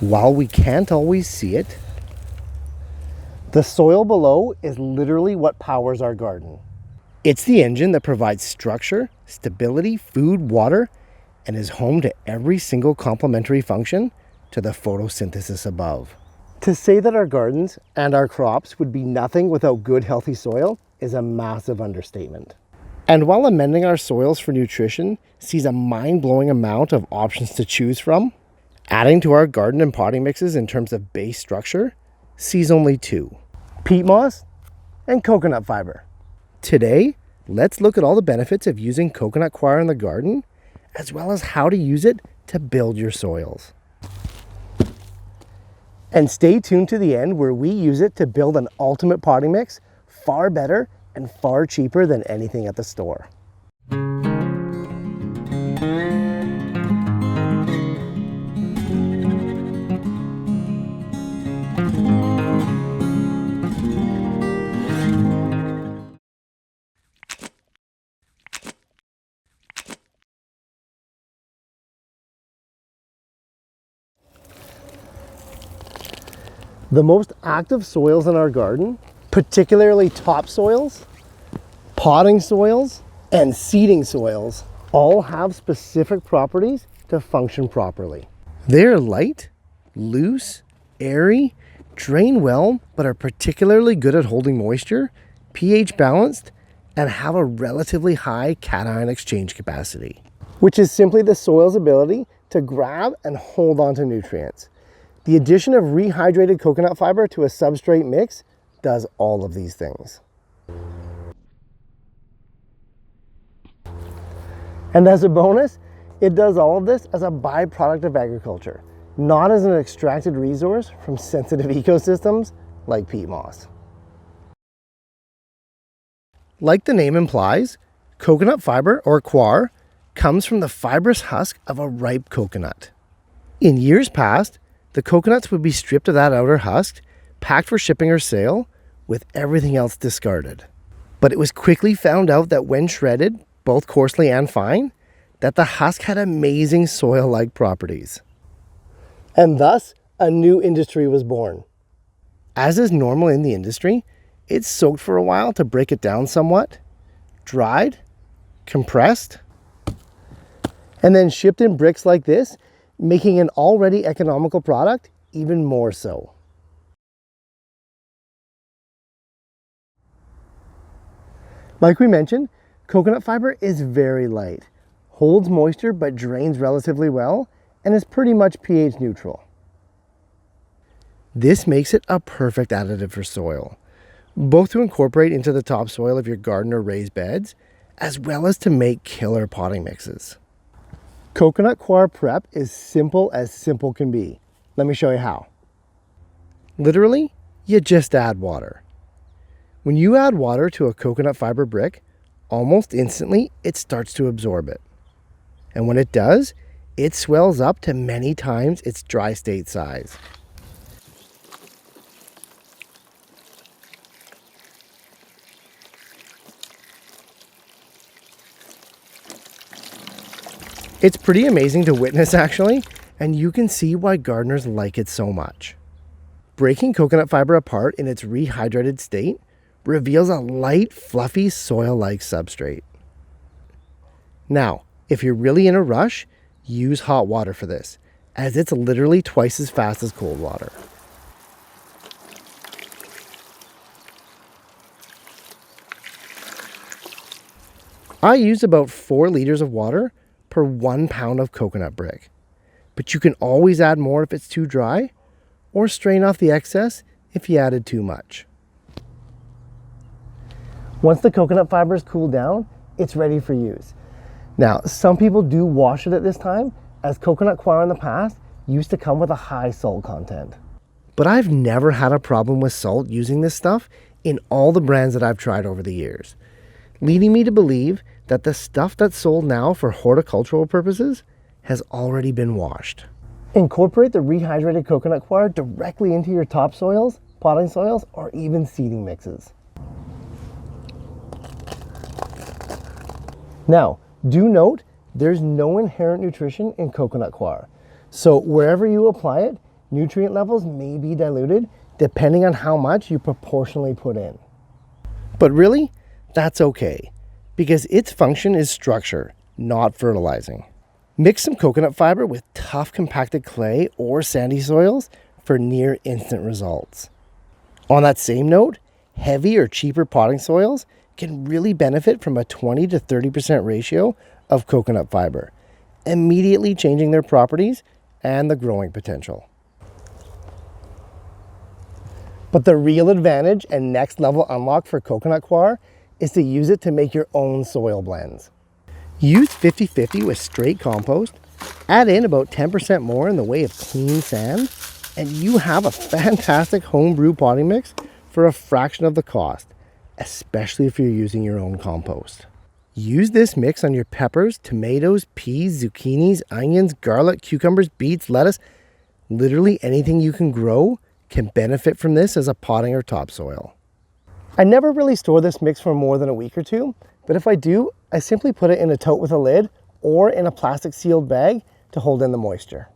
While we can't always see it, the soil below is literally what powers our garden. It's the engine that provides structure, stability, food, water, and is home to every single complementary function to the photosynthesis above. To say that our gardens and our crops would be nothing without good, healthy soil is a massive understatement. And while amending our soils for nutrition sees a mind-blowing amount of options to choose from, adding to our garden and potting mixes in terms of base structure sees only two: peat moss and coconut fiber. Today, let's look at all the benefits of using coconut coir in the garden, as well as how to use it to build your soils. And stay tuned to the end where we use it to build an ultimate potting mix, far better and far cheaper than anything at the store. The most active soils in our garden, particularly topsoils, potting soils, and seeding soils, all have specific properties to function properly. They're light, loose, airy, drain well, but are particularly good at holding moisture, pH balanced, and have a relatively high cation exchange capacity, which is simply the soil's ability to grab and hold onto nutrients. The addition of rehydrated coconut fiber to a substrate mix does all of these things. And as a bonus, it does all of this as a byproduct of agriculture, not as an extracted resource from sensitive ecosystems like peat moss. Like the name implies, coconut fiber, or coir, comes from the fibrous husk of a ripe coconut. In years past, the coconuts would be stripped of that outer husk, packed for shipping or sale, with everything else discarded. But it was quickly found out that when shredded, both coarsely and fine, that the husk had amazing soil-like properties. And thus, a new industry was born. As is normal in the industry, it's soaked for a while to break it down somewhat, dried, compressed, and then shipped in bricks like this, making an already economical product even more so. Like we mentioned, coconut fiber is very light, holds moisture but drains relatively well, and is pretty much pH neutral. This makes it a perfect additive for soil, both to incorporate into the topsoil of your garden or raised beds, as well as to make killer potting mixes. Coconut coir prep is simple as simple can be. Let me show you how. Literally, you just add water. When you add water to a coconut fiber brick, almost instantly it starts to absorb it. And when it does, it swells up to many times its dry state size. It's pretty amazing to witness actually, and you can see why gardeners like it so much. Breaking coconut fiber apart in its rehydrated state reveals a light, fluffy, soil-like substrate. Now, if you're really in a rush, use hot water for this, as it's literally twice as fast as cold water. I use about 4 liters of water per 1 pound of coconut brick, but you can always add more if it's too dry, or strain off the excess if you added too much. Once the coconut fibers cool down, it's ready for use. Now, some people do wash it at this time, as coconut coir in the past used to come with a high salt content. But I've never had a problem with salt using this stuff in all the brands that I've tried over the years, leading me to believe that the stuff that's sold now for horticultural purposes has already been washed. Incorporate the rehydrated coconut coir directly into your topsoils, potting soils, or even seeding mixes. Now, do note there's no inherent nutrition in coconut coir, so wherever you apply it, nutrient levels may be diluted depending on how much you proportionally put in. But really, that's okay, because its function is structure, not fertilizing. Mix some coconut fiber with tough compacted clay or sandy soils for near instant results. On that same note, heavy or cheaper potting soils can really benefit from a 20 to 30% ratio of coconut fiber, immediately changing their properties and the growing potential. But the real advantage and next level unlock for coconut coir is to use it to make your own soil blends. Use 50-50 with straight compost, add in about 10% more in the way of clean sand, and you have a fantastic homebrew potting mix for a fraction of the cost, especially if you're using your own compost. Use this mix on your peppers, tomatoes, peas, zucchinis, onions, garlic, cucumbers, beets, lettuce. Literally anything you can grow can benefit from this as a potting or topsoil. I never really store this mix for more than a week or two, but if I do, I simply put it in a tote with a lid or in a plastic sealed bag to hold in the moisture.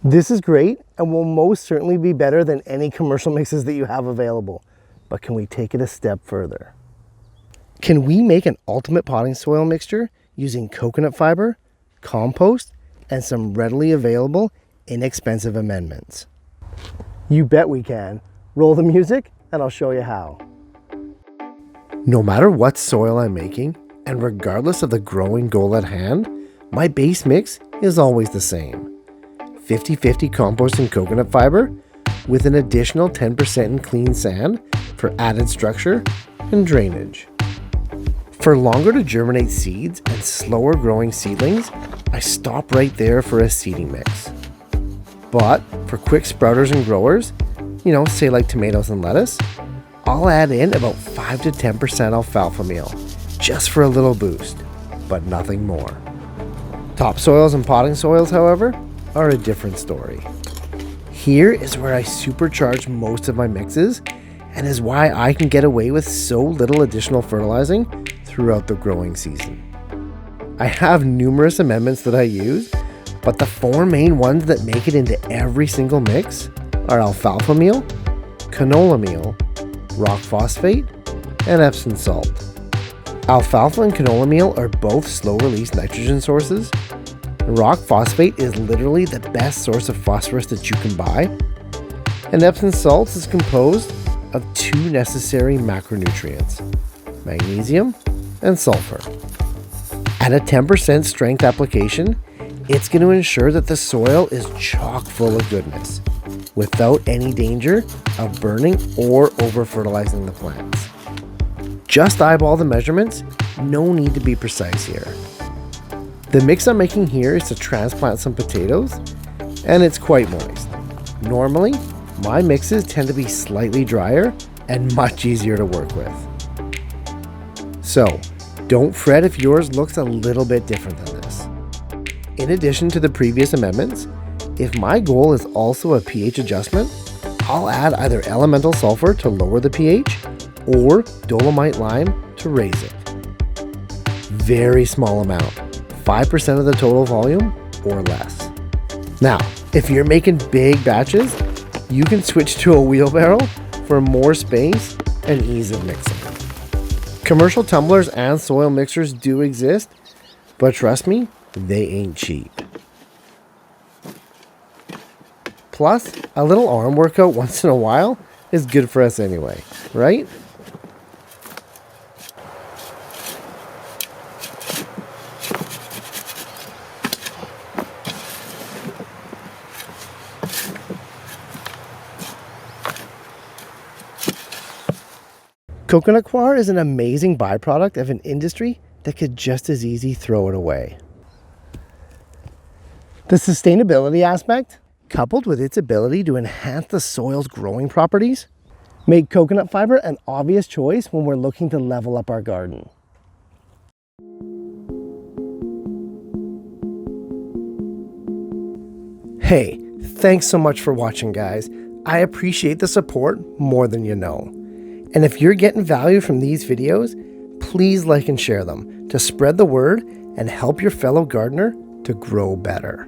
This is great and will most certainly be better than any commercial mixes that you have available. But can we take it a step further? Can we make an ultimate potting soil mixture using coconut fiber, compost, and some readily available, inexpensive amendments? You bet we can. Roll the music and I'll show you how. No matter what soil I'm making, and regardless of the growing goal at hand, my base mix is always the same. 50-50 compost and coconut fiber with an additional 10% in clean sand for added structure and drainage. For longer to germinate seeds and slower growing seedlings, I stop right there for a seeding mix. But for quick sprouters and growers, say like tomatoes and lettuce, I'll add in about 5 to 10% alfalfa meal, just for a little boost, but nothing more. Topsoils and potting soils, however, are a different story. Here is where I supercharge most of my mixes and is why I can get away with so little additional fertilizing throughout the growing season. I have numerous amendments that I use, but the 4 main ones that make it into every single mix are alfalfa meal, canola meal, rock phosphate, and Epsom salt. Alfalfa and canola meal are both slow-release nitrogen sources. Rock phosphate is literally the best source of phosphorus that you can buy, and Epsom salts is composed of 2 necessary macronutrients, magnesium and sulfur. At a 10% strength application, it's going to ensure that the soil is chock full of goodness, without any danger of burning or over-fertilizing the plants. Just eyeball the measurements, no need to be precise here. The mix I'm making here is to transplant some potatoes, and it's quite moist. Normally, my mixes tend to be slightly drier and much easier to work with. So, don't fret if yours looks a little bit different than this. In addition to the previous amendments, if my goal is also a pH adjustment, I'll add either elemental sulfur to lower the pH or dolomite lime to raise it. Very small amount, 5% of the total volume or less. Now, if you're making big batches, you can switch to a wheelbarrow for more space and ease of mixing. Commercial tumblers and soil mixers do exist, but trust me, they ain't cheap. Plus, a little arm workout once in a while is good for us anyway, right? Coconut coir is an amazing byproduct of an industry that could just as easy throw it away. The sustainability aspect, coupled with its ability to enhance the soil's growing properties, make coconut fiber an obvious choice when we're looking to level up our garden. Hey, thanks so much for watching, guys. I appreciate the support more than you know. And if you're getting value from these videos, please like and share them to spread the word and help your fellow gardener to grow better.